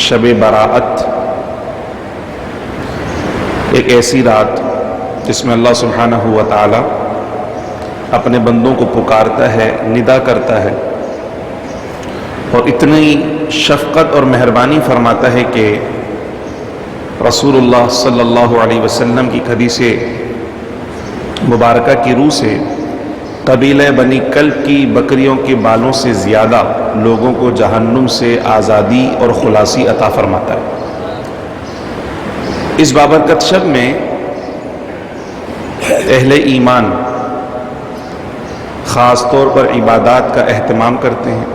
شب براءت ایک ایسی رات جس میں اللہ سبحانہ و تعالی اپنے بندوں کو پکارتا ہے، ندا کرتا ہے اور اتنی شفقت اور مہربانی فرماتا ہے کہ رسول اللہ صلی اللہ علیہ وسلم کی حدیث مبارکہ کی روح سے قبیلہ بنی کلب کی بکریوں کے بالوں سے زیادہ لوگوں کو جہنم سے آزادی اور خلاصی عطا فرماتا ہے۔ اس بابرکت شب میں اہل ایمان خاص طور پر عبادات کا اہتمام کرتے ہیں،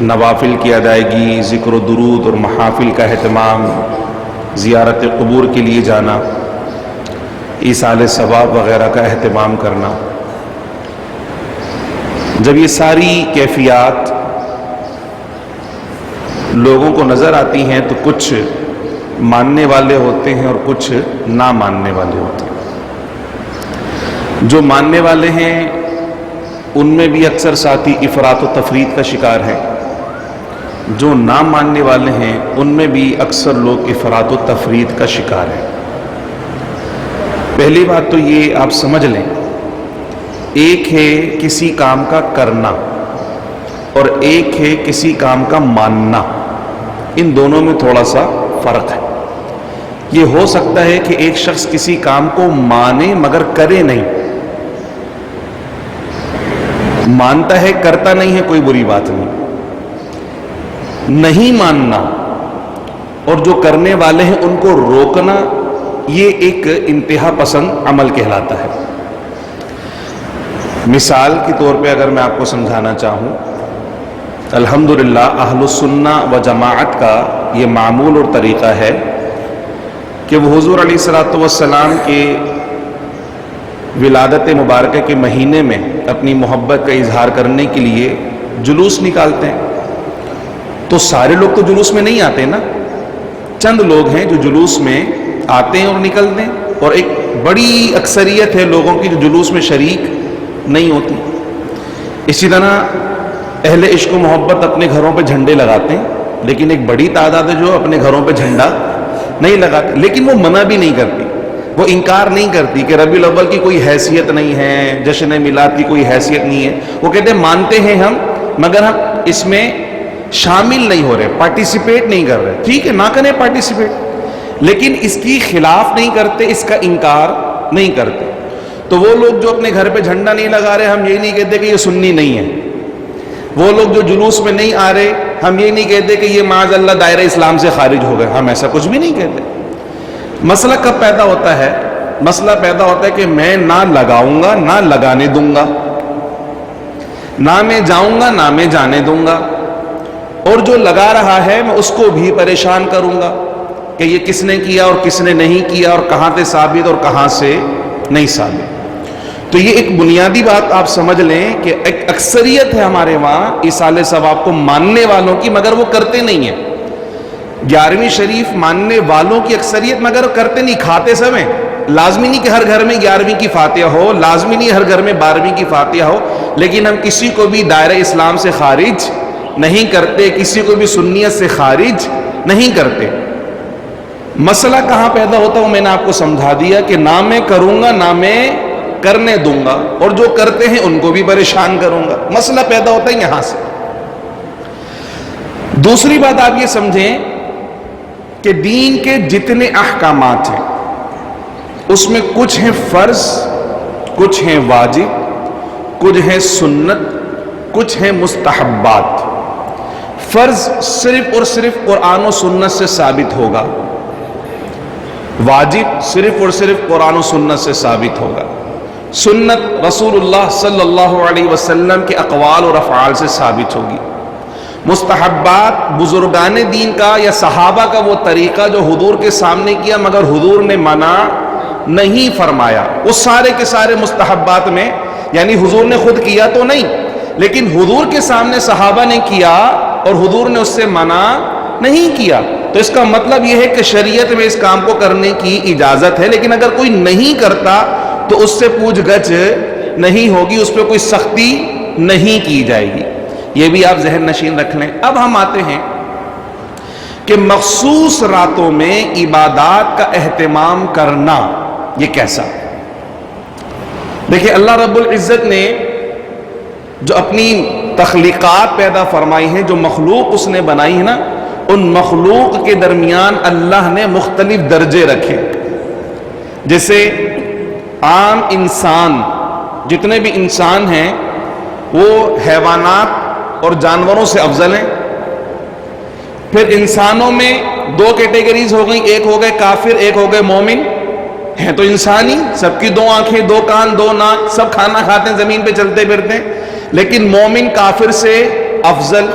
نوافل کی ادائیگی، ذکر و درود اور محافل کا اہتمام، زیارت قبور کے لیے جانا، ایصال ثواب وغیرہ کا اہتمام کرنا۔ جب یہ ساری کیفیات لوگوں کو نظر آتی ہیں تو کچھ ماننے والے ہوتے ہیں اور کچھ نہ ماننے والے ہوتے ہیں۔ جو ماننے والے ہیں ان میں بھی اکثر ساتھی افراط و تفریط کا شکار ہیں، جو نہ ماننے والے ہیں ان میں بھی اکثر لوگ افراط و تفریط کا شکار ہیں۔ پہلی بات تو یہ آپ سمجھ لیں، ایک ہے کسی کام کا کرنا اور ایک ہے کسی کام کا ماننا، ان دونوں میں تھوڑا سا فرق ہے۔ یہ ہو سکتا ہے کہ ایک شخص کسی کام کو مانے مگر کرے نہیں، مانتا ہے کرتا نہیں ہے، کوئی بری بات نہیں۔ نہیں ماننا اور جو کرنے والے ہیں ان کو روکنا، یہ ایک انتہا پسند عمل کہلاتا ہے۔ مثال کے طور پہ اگر میں آپ کو سمجھانا چاہوں، الحمدللہ اہل السنہ و جماعت کا یہ معمول اور طریقہ ہے کہ وہ حضور علیہ الصلوۃ والسلام کے ولادت مبارکہ کے مہینے میں اپنی محبت کا اظہار کرنے کے لیے جلوس نکالتے ہیں۔ تو سارے لوگ تو جلوس میں نہیں آتے نا، چند لوگ ہیں جو جلوس میں آتے ہیں اور نکلتے ہیں، اور ایک بڑی اکثریت ہے لوگوں کی جو جلوس میں شریک نہیں ہوتی۔ اسی طرح اہل عشق و محبت اپنے گھروں پہ جھنڈے لگاتے ہیں، لیکن ایک بڑی تعداد ہے جو اپنے گھروں پہ جھنڈا نہیں لگاتے، لیکن وہ منع بھی نہیں کرتی، وہ انکار نہیں کرتی کہ ربیع الاول کی کوئی حیثیت نہیں ہے، جشن میلاد کی کوئی حیثیت نہیں ہے۔ وہ کہتے ہیں مانتے ہیں ہم مگر ہم اس میں شامل نہیں ہو رہے، پارٹیسپیٹ نہیں کر رہے۔ ٹھیک ہے، نہ کریں پارٹیسپیٹ، لیکن اس کی خلاف نہیں کرتے، اس کا انکار نہیں کرتے۔ تو وہ لوگ جو اپنے گھر پہ جھنڈا نہیں لگا رہے، ہم یہ نہیں کہتے کہ یہ سنی نہیں ہے۔ وہ لوگ جو جلوس میں نہیں آ رہے، ہم یہ نہیں کہتے کہ یہ معاذ اللہ دائرہ اسلام سے خارج ہو گئے، ہم ایسا کچھ بھی نہیں کہتے۔ مسئلہ کب پیدا ہوتا ہے؟ مسئلہ پیدا ہوتا ہے کہ میں نہ لگاؤں گا نہ لگانے دوں گا، نہ میں جاؤں گا نہ میں جانے دوں گا، اور جو لگا رہا ہے میں اس کو بھی پریشان کروں گا کہ یہ کس نے کیا اور کس نے نہیں کیا، اور کہاں سے ثابت اور کہاں سے نہیں ثابت۔ تو یہ ایک بنیادی بات آپ سمجھ لیں کہ ایک اکثریت ہے ہمارے وہاں ایصال ثواب کو ماننے والوں کی، مگر وہ کرتے نہیں ہیں۔ 11ویں شریف ماننے والوں کی اکثریت، مگر کرتے نہیں، کھاتے سب ہیں۔ لازمی نہیں کہ ہر گھر میں 11ویں کی فاتحہ ہو، لازمی نہیں ہر گھر میں 12ویں کی فاتحہ ہو، لیکن ہم کسی کو بھی دائرہ اسلام سے خارج نہیں کرتے، کسی کو بھی سنیت سے خارج نہیں کرتے۔ مسئلہ کہاں پیدا ہوتا ہے وہ میں نے آپ کو سمجھا دیا کہ نہ میں کروں گا نہ میں کرنے دوں گا، اور جو کرتے ہیں ان کو بھی پریشان کروں گا۔ مسئلہ پیدا ہوتا ہے یہاں سے۔ دوسری بات آپ یہ سمجھیں کہ دین کے جتنے احکامات ہیں اس میں کچھ ہیں فرض، کچھ ہیں واجب، کچھ ہیں سنت، کچھ ہیں مستحبات۔ فرض صرف اور صرف قرآن و سنت سے ثابت ہوگا، واجب صرف اور صرف قرآن و سنت سے ثابت ہوگا، سنت رسول اللہ صلی اللہ علیہ وسلم کے اقوال اور افعال سے ثابت ہوگی، مستحبات بزرگان دین کا یا صحابہ کا وہ طریقہ جو حضور کے سامنے کیا مگر حضور نے منع نہیں فرمایا، وہ سارے کے سارے مستحبات میں، یعنی حضور نے خود کیا تو نہیں، لیکن حضور کے سامنے صحابہ نے کیا اور حضور نے اس سے منع نہیں کیا۔ تو اس کا مطلب یہ ہے کہ شریعت میں اس کام کو کرنے کی اجازت ہے، لیکن اگر کوئی نہیں کرتا تو اس سے پوچھ گچھ نہیں ہوگی، اس پہ کوئی سختی نہیں کی جائے گی۔ یہ بھی آپ ذہن نشین رکھ لیں۔ اب ہم آتے ہیں کہ مخصوص راتوں میں عبادات کا اہتمام کرنا یہ کیسا؟ دیکھیں اللہ رب العزت نے جو اپنی تخلیقات پیدا فرمائی ہیں، جو مخلوق اس نے بنائی ہے نا، ان مخلوق کے درمیان اللہ نے مختلف درجے رکھے. جیسے عام انسان، جتنے بھی انسان ہیں وہ حیوانات اور جانوروں سے افضل ہیں. پھر انسانوں میں دو کیٹیگریز ہو گئی، ایک ہو گئے کافر، ایک ہو گئے مومن. ہیں تو انسانی، سب کی دو آنکھیں، دو کان، دو ناک، سب کھانا کھاتے ہیں، زمین پہ چلتے پھرتے ہیں، لیکن مومن کافر سے افضل.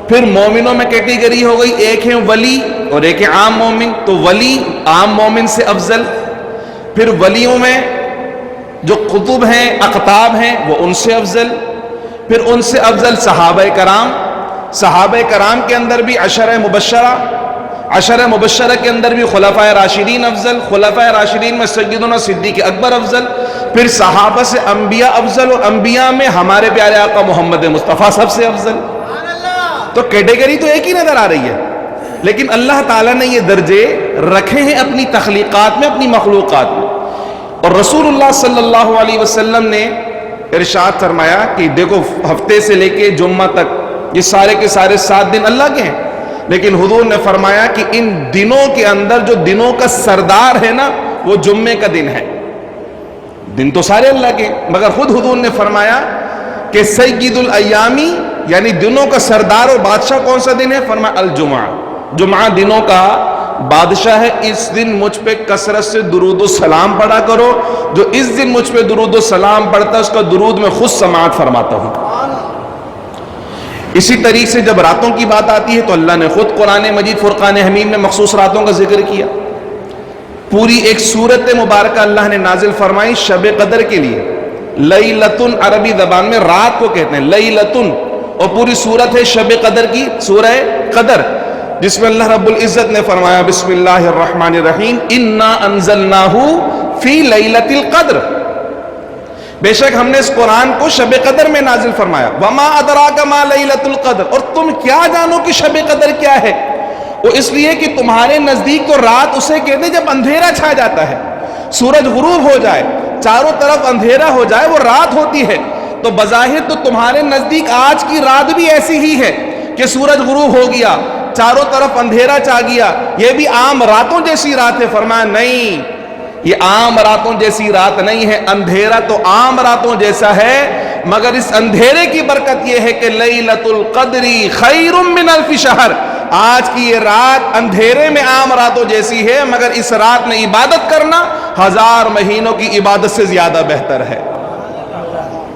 پھر مومنوں میں کیٹیگری ہو گئی، ایک ہے ولی اور ایک ہے عام مومن، تو ولی عام مومن سے افضل. پھر ولیوں میں جو قطب ہیں، اقطاب ہیں، وہ ان سے افضل. پھر ان سے افضل صحابہ کرام. صحابہ کرام کے اندر بھی عشرہ مبشرہ کے اندر بھی خلفائے راشدین افضل. خلفائے راشدین میں سیدنا صدیق اکبر افضل. پھر صحابہ سے انبیاء افضل، اور انبیاء میں ہمارے پیارے آقا محمد مصطفیٰ سب سے افضل. تو کیٹیگری تو ایک ہی نظر آ رہی ہے، لیکن اللہ تعالیٰ نے یہ درجے رکھے ہیں اپنی تخلیقات میں، اپنی مخلوقات میں. اور رسول اللہ صلی اللہ علیہ وسلم نے ارشاد فرمایا کہ دیکھو ہفتے سے لے کے جمعہ تک یہ سارے کے سارے 7 دن اللہ کے ہیں، لیکن حضور نے فرمایا کہ ان دنوں کے اندر جو دنوں کا سردار ہے نا وہ جمعے کا دن ہے. دن تو سارے اللہ کے، مگر خود حضور نے فرمایا کہ سید الایامی یعنی دنوں کا سردار اور بادشاہ کون سا دن ہے؟ فرمایا الجمعہ. جمعہ دنوں کا بادشاہ ہے. اس دن مجھ پہ کثرت سے درود و سلام پڑھا کرو. جو اس دن مجھ پہ درود و سلام پڑھتا ہے اس کا درود میں خود سماعت فرماتا ہوں. اسی طریقے سے جب راتوں کی بات آتی ہے تو اللہ نے خود قرآن مجید فرقان حمید میں مخصوص راتوں کا ذکر کیا. پوری ایک سورت مبارکہ اللہ نے نازل فرمائی شب قدر کے لیے. لیلتن عربی زبان میں رات کو کہتے ہیں لیلتن، اور پوری سورت ہے شب قدر کی، سورہ قدر، جس میں اللہ رب العزت نے فرمایا بسم اللہ الرحمن الرحیم انا انزلناہ فی لیلۃ القدر. بے شک ہم نے اس قرآن کو شب قدر میں نازل فرمایا. وما ادراک ما لیلۃ القدر، اور تم کیا جانو کہ شب قدر کیا ہے؟ وہ اس لیے کہ تمہارے نزدیک تو رات اسے کہتے ہیں جب اندھیرا چھا جاتا ہے، سورج غروب ہو جائے، چاروں طرف اندھیرا ہو جائے، وہ رات ہوتی ہے. تو بظاہر تو تمہارے نزدیک آج کی رات بھی ایسی ہی ہے کہ سورج غروب ہو گیا، چاروں طرف اندھیرا چھا گیا، یہ بھی عام راتوں جیسی رات ہے. فرمایا نہیں، یہ عام راتوں جیسی رات نہیں ہے. اندھیرا تو عام راتوں جیسا ہے، مگر اس اندھیرے کی برکت یہ ہے کہ لیلۃ القدر خیر من الف شہر. آج کی یہ رات اندھیرے میں عام راتوں جیسی ہے، مگر اس رات میں عبادت کرنا 1000 مہینوں کی عبادت سے زیادہ بہتر ہے.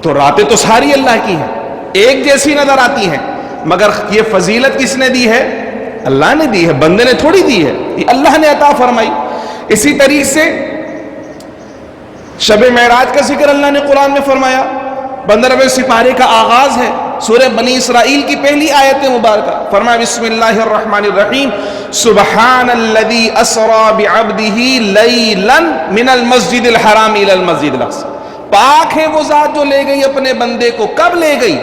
تو راتیں تو ساری اللہ کی ہیں، ایک جیسی نظر آتی ہیں، مگر یہ فضیلت کس نے دی ہے؟ اللہ نے دی ہے، بندے نے تھوڑی دی ہے، یہ اللہ نے عطا فرمائی. اسی طریقے سے شب معراج کا ذکر اللہ نے قرآن میں فرمایا. 15ویں سپارے کا آغاز ہے، سورہ بنی اسرائیل کی پہلی آیت مبارکہ. فرمایا بسم اللہ الرحمن الرحیم سبحان الذی اسری بعبدہ لیلا من المسجد الحرام الی المسجد الاقصی. پاک ہے وہ ذات جو لے گئی اپنے بندے کو. کب لے گئی؟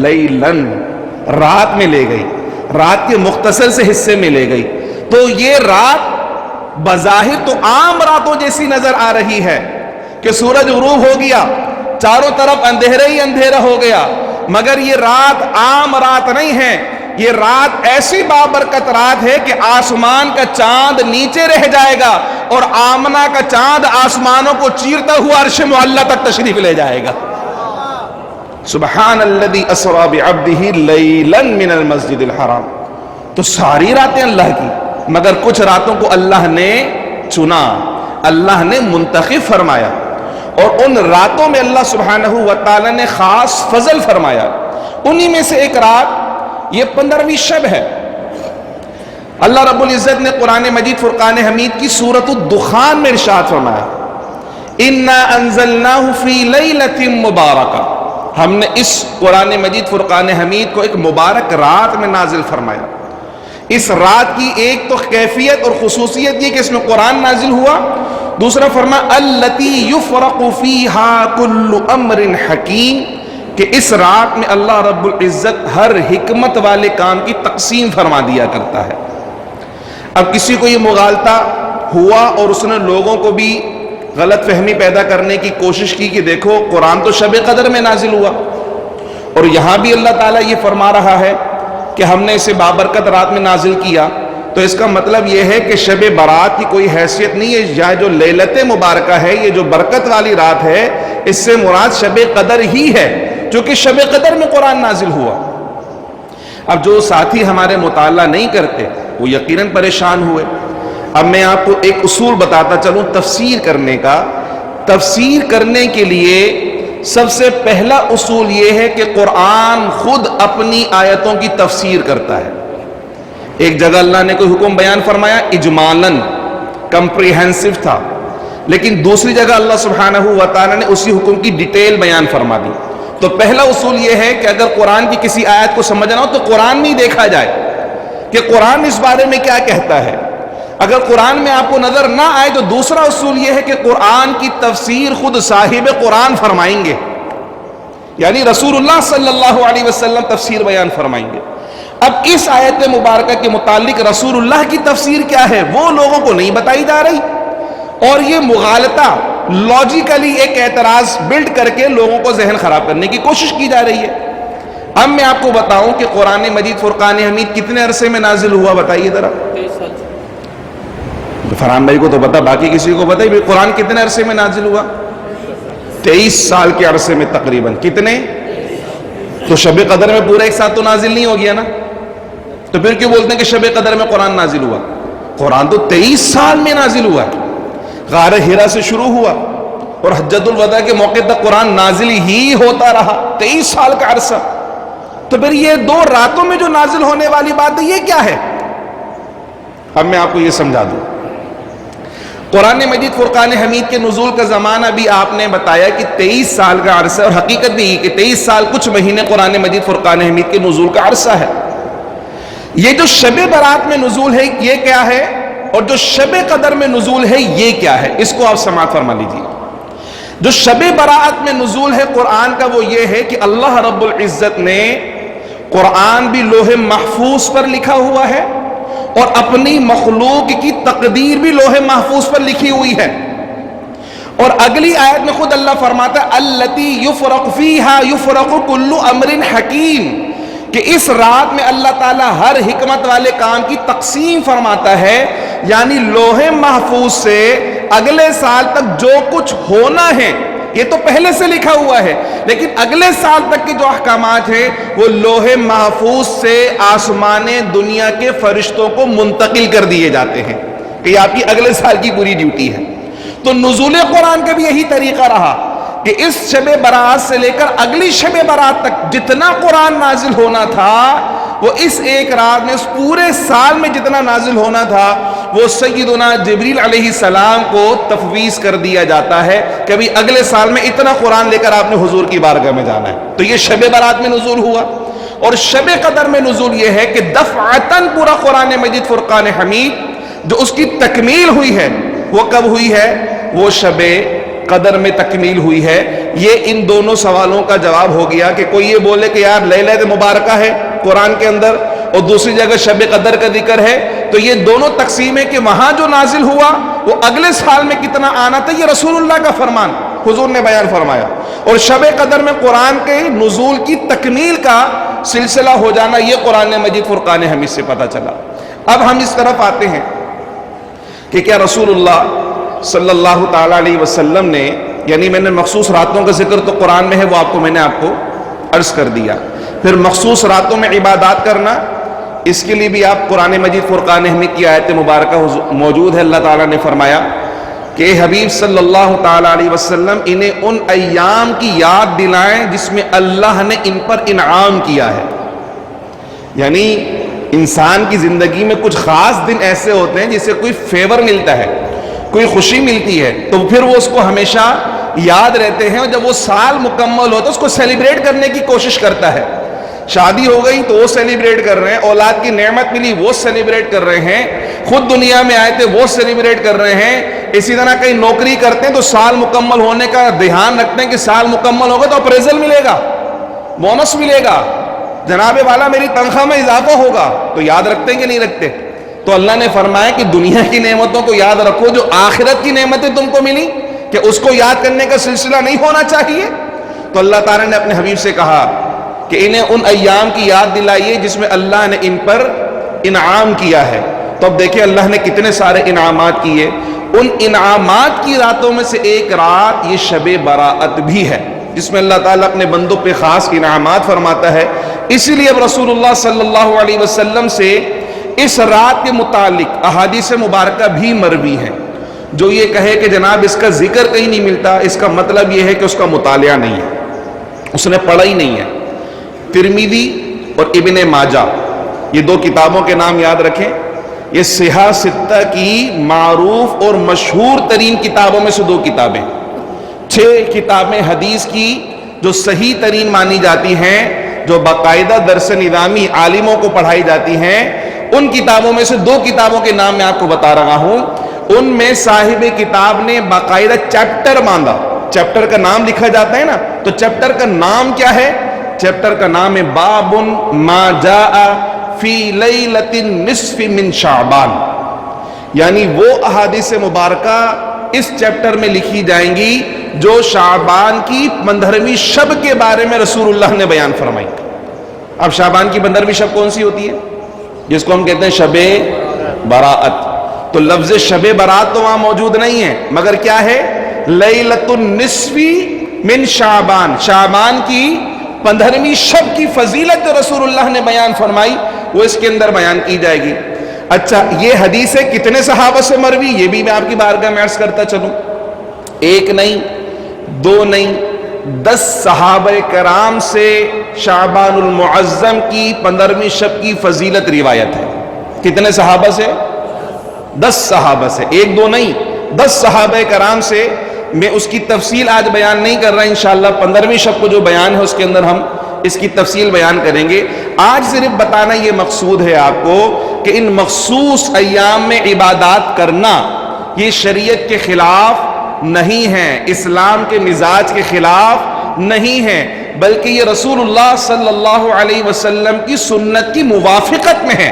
لیلن، رات میں لے گئی، رات کے مختصر سے حصے میں لے گئی. تو یہ رات بظاہر تو عام راتوں جیسی نظر آ رہی ہے کہ سورج غروب ہو گیا، چاروں طرف اندھیرا ہی اندھیرا ہو گیا، مگر یہ رات عام رات نہیں ہے. یہ رات ایسی بابرکت رات ہے کہ آسمان کا چاند نیچے رہ جائے گا اور آمنہ کا چاند آسمانوں کو چیرتا ہوا عرش معلیٰ تک تشریف لے جائے گا. سبحان الذی اسری بعبدہ لیلا من المسجد الحرام. تو ساری راتیں اللہ کی، مگر کچھ راتوں کو اللہ نے چنا، اللہ نے منتخب فرمایا، اور ان راتوں میں اللہ سبحانہ وتعالی نے خاص فضل فرمایا. انہی میں سے ایک رات یہ 15ویں شب ہے. اللہ رب العزت نے قرآن مجید فرقان حمید کی سورۃ الدخان میں ارشاد فرمایا انا انزلناہ فی لیلۃ مبارکہ. ہم نے اس قرآن مجید فرقان حمید کو ایک مبارک رات میں نازل فرمایا. اس رات کی ایک تو کیفیت اور خصوصیت یہ کہ اس میں قرآن نازل ہوا. دوسرا فرمایا التی یفرق فیہا کل امر حکیم، کہ اس رات میں اللہ رب العزت ہر حکمت والے کام کی تقسیم فرما دیا کرتا ہے. اب کسی کو یہ مغالطہ ہوا اور اس نے لوگوں کو بھی غلط فہمی پیدا کرنے کی کوشش کی کہ دیکھو قرآن تو شب قدر میں نازل ہوا، اور یہاں بھی اللہ تعالیٰ یہ فرما رہا ہے کہ ہم نے اسے بابرکت رات میں نازل کیا، تو اس کا مطلب یہ ہے کہ شب برات کی کوئی حیثیت نہیں ہے، یا جو لیلت مبارکہ ہے، یہ جو برکت والی رات ہے، اس سے مراد شب قدر ہی ہے، چونکہ شب قدر میں قرآن نازل ہوا۔ اب جو ساتھی ہمارے مطالعہ نہیں کرتے وہ یقیناً پریشان ہوئے۔ اب میں آپ کو ایک اصول بتاتا چلوں تفسیر کرنے کا۔ تفسیر کرنے کے لیے سب سے پہلا اصول یہ ہے کہ قرآن خود اپنی آیتوں کی تفسیر کرتا ہے۔ ایک جگہ اللہ نے کوئی حکم بیان فرمایا اجمالاً، کمپریہنسو تھا، لیکن دوسری جگہ اللہ سبحانہ و تعالیٰ نے اسی حکم کی ڈیٹیل بیان فرما دی۔ تو پہلا اصول یہ ہے کہ اگر قرآن کی کسی آیت کو سمجھنا ہو تو قرآن میں ہی دیکھا جائے کہ قرآن اس بارے میں کیا کہتا ہے۔ اگر قرآن میں آپ کو نظر نہ آئے تو دوسرا اصول یہ ہے کہ قرآن کی تفسیر خود صاحب قرآن فرمائیں گے، یعنی رسول اللہ صلی اللہ علیہ وسلم تفسیر بیان فرمائیں گے۔ اب اس آیت مبارکہ کے متعلق رسول اللہ کی تفسیر کیا ہے وہ لوگوں کو نہیں بتائی جا رہی، اور یہ مغالطہ لاجیکلی ایک اعتراض بلڈ کر کے لوگوں کو ذہن خراب کرنے کی کوشش کی جا رہی ہے۔ اب میں آپ کو بتاؤں کہ قرآن مجید فرقان حمید کتنے عرصے میں نازل ہوا، بتائیے ذرا۔ فرحان بھائی کو تو پتا، باقی کسی کو پتا ہی قرآن کتنے عرصے میں نازل ہوا؟ 23 سال کے عرصے میں تقریباً۔ کتنے؟ تو شب قدر میں پورا ایک ساتھ تو نازل نہیں ہو گیا نا، تو پھر کیوں بولتے ہیں کہ شب قدر میں قرآن نازل ہوا؟ قرآن تو 23 سال میں نازل ہوا ہے، غار حرا سے شروع ہوا اور حجۃ الوداع کے موقع تک قرآن نازل ہی ہوتا رہا، 23 سال کا عرصہ۔ تو پھر یہ 2 راتوں میں جو نازل ہونے والی بات ہے یہ کیا ہے؟ اب میں آپ کو یہ سمجھا دوں۔ قرآن مجید فرقان حمید کے نزول کا زمانہ بھی آپ نے بتایا کہ 23 سال کا عرصہ، اور حقیقت بھی کہ 23 سال کچھ مہینے قرآن مجید فرقان حمید کے نزول کا عرصہ ہے۔ یہ جو شب برات میں نزول ہے یہ کیا ہے، اور جو شب قدر میں نزول ہے یہ کیا ہے، اس کو آپ سماعت فرما لیجیے۔ جو شب برات میں نزول ہے قرآن کا وہ یہ ہے کہ اللہ رب العزت نے قرآن بھی لوح محفوظ پر لکھا ہوا ہے، اور اپنی مخلوق کی تقدیر بھی لوح محفوظ پر لکھی ہوئی ہے۔ اور اگلی آیت میں خود اللہ فرماتا ہے التی یفرق فیہا یفرق کل امر حکیم، کہ اس رات میں اللہ تعالیٰ ہر حکمت والے کام کی تقسیم فرماتا ہے، یعنی لوح محفوظ سے اگلے سال تک جو کچھ ہونا ہے یہ تو پہلے سے لکھا ہوا ہے، لیکن اگلے سال تک کے جو احکامات ہیں وہ لوح محفوظ سے آسمان دنیا کے فرشتوں کو منتقل کر دیے جاتے ہیں کہ یہ آپ کی اگلے سال کی پوری ڈیوٹی ہے۔ تو نزول قرآن کا بھی یہی طریقہ رہا کہ اس شب برات سے لے کر اگلی شب برات تک جتنا قرآن نازل ہونا تھا وہ اس ایک رات میں، اس پورے سال میں جتنا نازل ہونا تھا وہ سیدنا جبریل علیہ السلام کو تفویض کر دیا جاتا ہے کہ ابھی اگلے سال میں اتنا قرآن لے کر آپ نے حضور کی بارگاہ میں جانا ہے۔ تو یہ شب برات میں نزول ہوا، اور شب قدر میں نزول یہ ہے کہ دفعتاً پورا قرآن مجید فرقان حمید جو اس کی تکمیل ہوئی ہے وہ کب ہوئی ہے؟ وہ شب قدر میں تکمیل ہوئی ہے۔ یہ ان دونوں سوالوں کا جواب ہو گیا کہ کوئی یہ بولے کہ یار لیلۃ مبارکہ ہے قرآن کے اندر اور دوسری جگہ شب قدر کا ذکر ہے، تو یہ دونوں تقسیم ہے کہ وہاں جو نازل ہوا وہ اگلے سال میں کتنا آنا تھا یہ رسول اللہ کا فرمان حضور نے بیان فرمایا، اور شب قدر میں قرآن کے نزول کی تکمیل کا سلسلہ ہو جانا یہ قرآن مجید فرقان حمید سے پتہ چلا۔ اب ہم اس طرف آتے ہیں کہ کیا رسول اللہ صلی اللہ تعالیٰ علیہ وسلم نے، یعنی میں نے مخصوص راتوں کا ذکر تو قرآن میں ہے وہ میں نے آپ کو عرض کر دیا، پھر مخصوص راتوں میں عبادات کرنا اس کے لیے بھی آپ قرآن مجید فرقان حمید کی آیت مبارکہ موجود ہے۔ اللہ تعالیٰ نے فرمایا کہ اے حبیب صلی اللہ تعالیٰ علیہ وسلم انہیں ان ایام کی یاد دلائیں جس میں اللہ نے ان پر انعام کیا ہے، یعنی انسان کی زندگی میں کچھ خاص دن ایسے ہوتے ہیں جسے کوئی فیور ملتا ہے، کوئی خوشی ملتی ہے تو پھر وہ اس کو ہمیشہ یاد رہتے ہیں، اور جب وہ سال مکمل ہوتا ہے اس کو سیلیبریٹ کرنے کی کوشش کرتا ہے۔ شادی ہو گئی تو وہ سیلیبریٹ کر رہے ہیں، اولاد کی نعمت ملی وہ سیلیبریٹ کر رہے ہیں، خود دنیا میں آئے تھے وہ سیلیبریٹ کر رہے ہیں، اسی طرح کہیں نوکری کرتے ہیں تو سال مکمل ہونے کا دھیان رکھتے ہیں کہ سال مکمل ہوگا تو اپریزل ملے گا، بونس ملے گا، جناب والا میری تنخواہ میں اضافہ ہوگا، تو یاد رکھتے ہیں کہ نہیں رکھتے؟ تو اللہ نے فرمایا کہ دنیا کی نعمتوں کو یاد رکھو، جو آخرت کی نعمتیں تم کو ملی کہ اس کو یاد کرنے کا سلسلہ نہیں ہونا چاہیے؟ تو اللہ تعالیٰ نے اپنے حبیب سے کہا کہ انہیں ان ایام کی یاد دلائیے جس میں اللہ نے ان پر انعام کیا ہے۔ تو اب دیکھیں اللہ نے کتنے سارے انعامات کیے، ان انعامات کی راتوں میں سے ایک رات یہ شب براءت بھی ہے، جس میں اللہ تعالیٰ اپنے بندوں پہ خاص انعامات فرماتا ہے۔ اسی لیے اب رسول اللہ صلی اللہ علیہ وسلم سے اس رات کے متعلق احادیث مبارکہ بھی مروی ہیں۔ جو یہ کہے کہ جناب اس کا ذکر کہیں نہیں ملتا، اس کا مطلب یہ ہے کہ اس کا مطالعہ نہیں ہے، اس نے پڑھا ہی نہیں ہے۔ ترمذی اور ابن ماجہ یہ دو کتابوں کے نام یاد رکھیں، یہ صحاح ستہ کی معروف اور مشہور ترین کتابوں میں سے دو کتابیں، 6 کتابیں حدیث کی جو صحیح ترین مانی جاتی ہیں، جو باقاعدہ درس نظامی عالموں کو پڑھائی جاتی ہیں، ان کتابوں میں سے 2 کتابوں کے نام میں آپ کو بتا رہا ہوں۔ ان میں صاحب کتاب نے باقاعدہ چیپٹر باندھا، چیپٹر کا نام لکھا جاتا ہے نا، تو چیپٹر کا نام کیا ہے؟ چیپٹر کا نام ہے باب ما جاء فی لیلۃ النصف من شعبان، یعنی وہ احادیث مبارکہ اس چیپٹر میں لکھی جائیں گی جو شعبان کی 15ویں شب کے بارے میں رسول اللہ نے بیان فرمائی۔ اب شعبان کی 15ویں شب کون سی ہوتی ہے؟ جس کو ہم کہتے ہیں شب براءت۔ تو لفظ شب برات تو وہاں موجود نہیں ہے، مگر کیا ہے؟ لیلۃ النصف من شعبان، شعبان کی 15ویں شب کی فضیلت جو رسول اللہ نے بیان فرمائی وہ اس کے اندر بیان کی جائے گی۔ اچھا، یہ حدیث کتنے صحابہ سے مروی؟ یہ بھی میں آپ کی بارگاہ میں عرض کرتا چلوں، 1 نہیں 2 نہیں 10 صحابہ کرام سے شعبان المعظم کی 15ویں شب کی فضیلت روایت ہے۔ کتنے صحابہ سے؟ 10 صحابہ سے، 1 2 نہیں 10 صحابہ کرام سے۔ میں اس کی تفصیل آج بیان نہیں کر رہا، انشاءاللہ 15ویں شب کو جو بیان ہے اس کے اندر ہم اس کی تفصیل بیان کریں گے۔ آج صرف بتانا یہ مقصود ہے آپ کو کہ ان مخصوص ایام میں عبادات کرنا یہ شریعت کے خلاف نہیں ہے، اسلام کے مزاج کے خلاف نہیں ہے، بلکہ یہ رسول اللہ صلی اللہ علیہ وسلم کی سنت کی موافقت میں ہے۔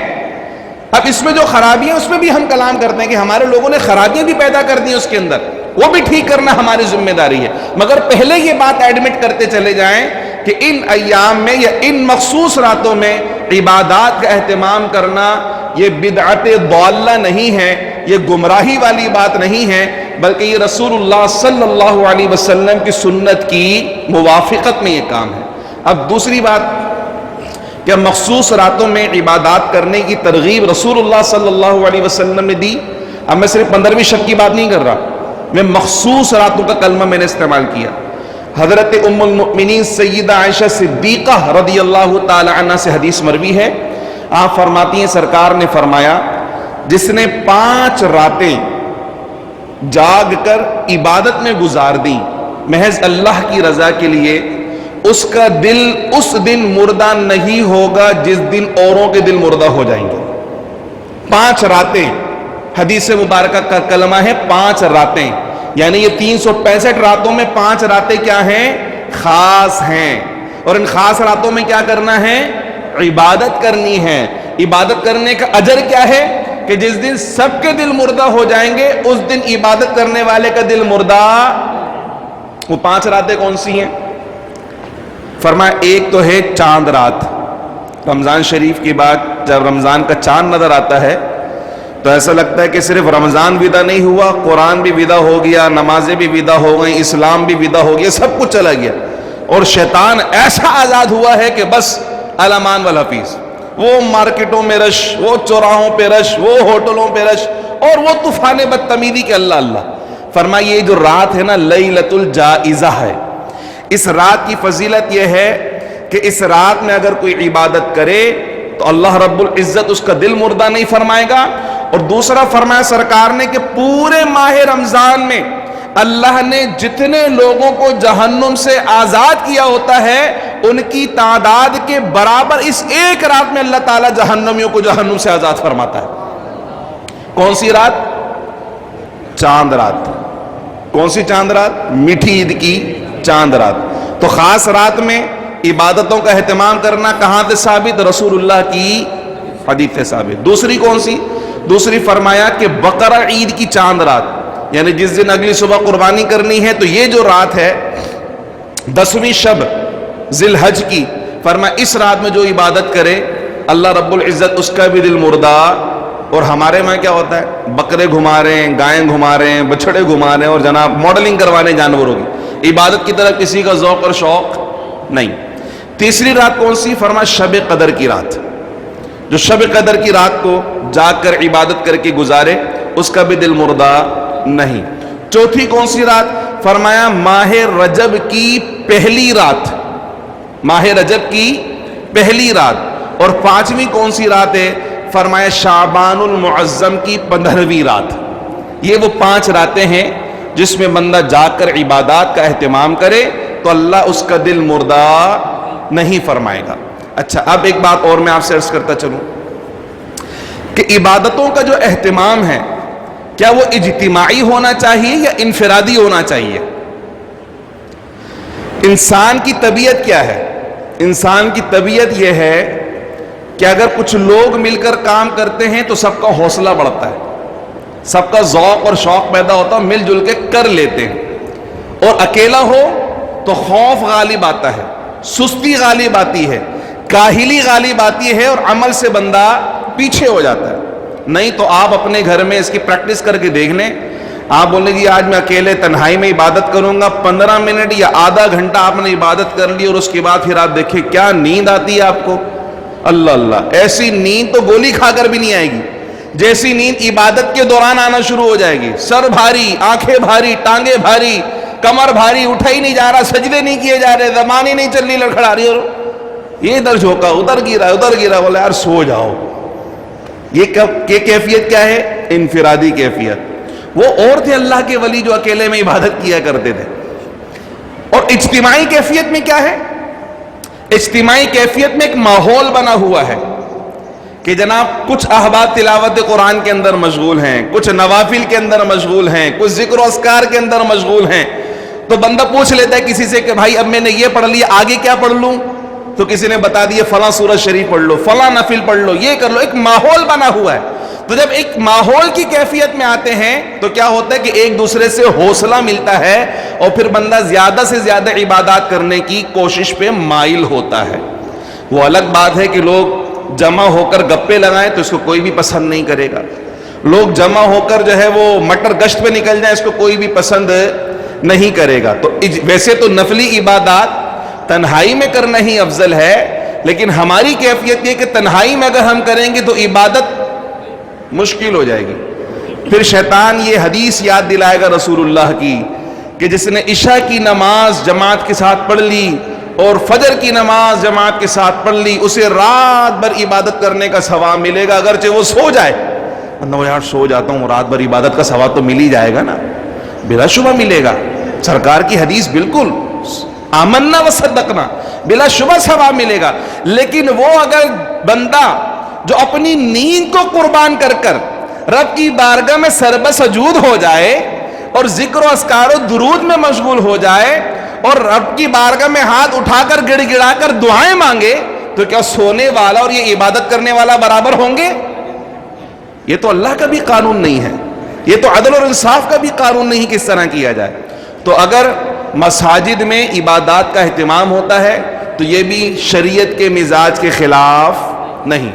اب اس میں جو خرابیاں اس میں بھی ہم کلام کرتے ہیں کہ ہمارے لوگوں نے خرابیاں بھی پیدا کر دی اس کے اندر، وہ بھی ٹھیک کرنا ہماری ذمہ داری ہے، مگر پہلے یہ بات ایڈمٹ کرتے چلے جائیں کہ ان ایام میں یا ان مخصوص راتوں میں عبادات کا اہتمام کرنا یہ بدعت ضالہ نہیں ہے، یہ گمراہی والی بات نہیں ہے، بلکہ یہ رسول اللہ صلی اللہ علیہ وسلم کی سنت کی موافقت میں یہ کام ہے۔ اب دوسری بات کہ مخصوص راتوں میں عبادات کرنے کی ترغیب رسول اللہ صلی اللہ علیہ وسلم نے دی۔ اب میں صرف 15ویں شب کی بات نہیں کر رہا، میں مخصوص راتوں کا کلمہ میں نے استعمال کیا۔ حضرت ام المؤمنین سیدہ عائشہ صدیقہ رضی اللہ تعالی عنہ سے حدیث مروی ہے، آپ فرماتی ہیں سرکار نے فرمایا جس نے 5 راتیں جاگ کر عبادت میں گزار دیں محض اللہ کی رضا کے لیے، اس کا دل اس دن مردہ نہیں ہوگا جس دن اوروں کے دل مردہ ہو جائیں گے۔ 5 راتیں، حدیث مبارکہ کا کلمہ ہے 5 راتیں، یعنی یہ 365 راتوں میں 5 راتیں کیا ہیں؟ خاص ہیں، اور ان خاص راتوں میں کیا کرنا ہے؟ عبادت کرنی ہے۔ عبادت کرنے کا اجر کیا ہے؟ کہ جس دن سب کے دل مردہ ہو جائیں گے اس دن عبادت کرنے والے کا دل مردہ۔ وہ 5 راتیں کون سی ہیں؟ فرمایا ایک تو ہے چاند رات، رمضان شریف کی بات، جب رمضان کا چاند نظر آتا ہے تو ایسا لگتا ہے کہ صرف رمضان ودا نہیں ہوا، قرآن بھی ودا ہو گیا، نمازیں بھی ودا ہو گئیں، اسلام بھی ودا ہو گیا، سب کچھ چلا گیا، اور شیطان ایسا آزاد ہوا ہے کہ بس الامان والحفیظ، وہ مارکیٹوں میں رش، وہ چوراہوں پہ رش، وہ ہوٹلوں پہ رش، اور وہ طوفان بدتمیزی کے اللہ اللہ۔ فرمایا یہ جو رات ہے نا لیلۃ الجائزہ ہے، اس رات کی فضیلت یہ ہے کہ اس رات میں اگر کوئی عبادت کرے تو اللہ رب العزت اس کا دل مردہ نہیں فرمائے گا، اور دوسرا فرمایا سرکار نے کہ پورے ماہ رمضان میں اللہ نے جتنے لوگوں کو جہنم سے آزاد کیا ہوتا ہے ان کی تعداد کے برابر اس ایک رات میں اللہ تعالیٰ جہنمیوں کو جہنم سے آزاد فرماتا ہے۔ کون سی رات؟ چاند رات۔ کون سی چاند رات؟ میٹھی عید کی چاند رات۔ تو خاص رات میں عبادتوں کا اہتمام کرنا کہاں سے ثابت؟ رسول اللہ کی حدیث سے ثابت۔ دوسری کون سی؟ دوسری فرمایا کہ بقرہ عید کی چاند رات، یعنی جس دن اگلی صبح قربانی کرنی ہے، تو یہ جو رات ہے 10ویں شب ذی الحج کی، فرمایا اس رات میں جو عبادت کرے اللہ رب العزت اس کا بھی دل مردہ. اور ہمارے میں کیا ہوتا ہے، بکرے گھما رہے ہیں، گائیں گھما رہے ہیں، بچھڑے گھما رہے ہیں، اور جناب ماڈلنگ کروانے جانوروں کی. عبادت کی طرف کسی کا ذوق اور شوق نہیں. تیسری رات کون سی؟ فرمایا شب قدر کی رات. جو شب قدر کی رات کو جاگ کر عبادت کر کے گزارے اس کا بھی دل مردہ نہیں. چوتھی کون سی رات؟ فرمایا ماہ رجب کی پہلی رات، ماہ رجب کی پہلی رات. اور پانچویں کون سی رات ہے؟ فرمایا شعبان المعظم کی 15ویں رات. یہ وہ 5 راتیں ہیں جس میں بندہ جاگ کر عبادات کا اہتمام کرے تو اللہ اس کا دل مردہ نہیں فرمائے گا. اچھا، اب ایک بات اور میں آپ سے عرض کرتا چلوں کہ عبادتوں کا جو اہتمام ہے کیا وہ اجتماعی ہونا چاہیے یا انفرادی ہونا چاہیے؟ انسان کی طبیعت کیا ہے؟ انسان کی طبیعت یہ ہے کہ اگر کچھ لوگ مل کر کام کرتے ہیں تو سب کا حوصلہ بڑھتا ہے، سب کا ذوق اور شوق پیدا ہوتا ہے، مل جل کے کر لیتے ہیں. اور اکیلا ہو تو خوف غالب آتا ہے، سستی غالب آتی ہے، کاہلی غالب آتی ہے، اور عمل سے بندہ پیچھے ہو جاتا ہے. نہیں تو آپ اپنے گھر میں اس کی پریکٹس کر کے دیکھ لیں. آپ بولیں گے آج میں اکیلے تنہائی میں عبادت کروں گا، 15 منٹ یا آدھا گھنٹہ آپ نے عبادت کر لی اور اس کے بعد پھر آپ دیکھیں کیا نیند آتی ہے آپ کو. اللہ اللہ، ایسی نیند تو گولی کھا کر بھی نہیں آئے گی جیسی نیند عبادت کے دوران آنا شروع ہو جائے گی. سر بھاری، آنکھیں بھاری، ٹانگیں بھاری، کمر بھاری، اٹھا ہی نہیں جا رہا، سجدے نہیں کیے جا رہے، زبان ہی نہیں چل رہی، لڑکھڑا رہی، اور یہ ادھر جھوکا ادھر گرا، بولے یار سو جاؤ. یہ کیفیت کیا ہے؟ انفرادی کیفیت. وہ اور تھے اللہ کے ولی جو اکیلے میں عبادت کیا کرتے تھے. اور اجتماعی کیفیت میں کیا ہے؟ اجتماعی کیفیت میں ایک ماحول بنا ہوا ہے کہ جناب کچھ احباب تلاوت قرآن کے اندر مشغول ہیں، کچھ نوافل کے اندر مشغول ہیں، کچھ ذکر و اذکار کے اندر مشغول ہیں. تو بندہ پوچھ لیتا ہے کسی سے کہ بھائی اب میں نے یہ پڑھ لیا، آگے کیا پڑھ لوں؟ تو کسی نے بتا دیا فلاں سورہ شریف پڑھ لو، فلاں نفل پڑھ لو، یہ کر لو. ایک ماحول بنا ہوا ہے. تو جب ایک ماحول کی کیفیت میں آتے ہیں تو کیا ہوتا ہے کہ ایک دوسرے سے حوصلہ ملتا ہے اور پھر بندہ زیادہ سے زیادہ عبادات کرنے کی کوشش پہ مائل ہوتا ہے. وہ الگ بات ہے کہ لوگ جمع ہو کر گپے لگائیں تو اس کو کوئی بھی پسند نہیں کرے گا. لوگ جمع ہو کر جو ہے وہ مٹر گشت پہ نکل جائیں، اس کو کوئی بھی پسند نہیں کرے گا. تو ویسے تو نفلی عبادات تنہائی میں کرنا ہی افضل ہے، لیکن ہماری کیفیت یہ کہ تنہائی میں اگر ہم کریں گے تو عبادت مشکل ہو جائے گی. پھر شیطان یہ حدیث یاد دلائے گا رسول اللہ کی کہ جس نے عشاء کی نماز جماعت کے ساتھ پڑھ لی اور فجر کی نماز جماعت کے ساتھ پڑھ لی، اسے رات بھر عبادت کرنے کا ثواب ملے گا، اگرچہ وہ سو جائے. یار سو جاتا ہوں، رات بھر عبادت کا ثواب تو مل ہی جائے گا نا، بلا شبہ ملے گا. سرکار کی حدیث بالکل آمنا و صدقنا، بلا شبہ ثواب ملے گا. لیکن وہ اگر بندہ جو اپنی نیند کو قربان کر کر رب کی بارگاہ میں سربہ سجود ہو جائے اور ذکر و اذکار و درود میں مشغول ہو جائے اور رب کی بارگاہ میں ہاتھ اٹھا کر گڑ گڑا کر دعائیں مانگے، تو کیا سونے والا اور یہ عبادت کرنے والا برابر ہوں گے؟ یہ تو اللہ کا بھی قانون نہیں ہے، یہ تو عدل اور انصاف کا بھی قانون نہیں کہ اس طرح کیا جائے. تو اگر مساجد میں عبادات کا اہتمام ہوتا ہے تو یہ بھی شریعت کے مزاج کے خلاف نہیں.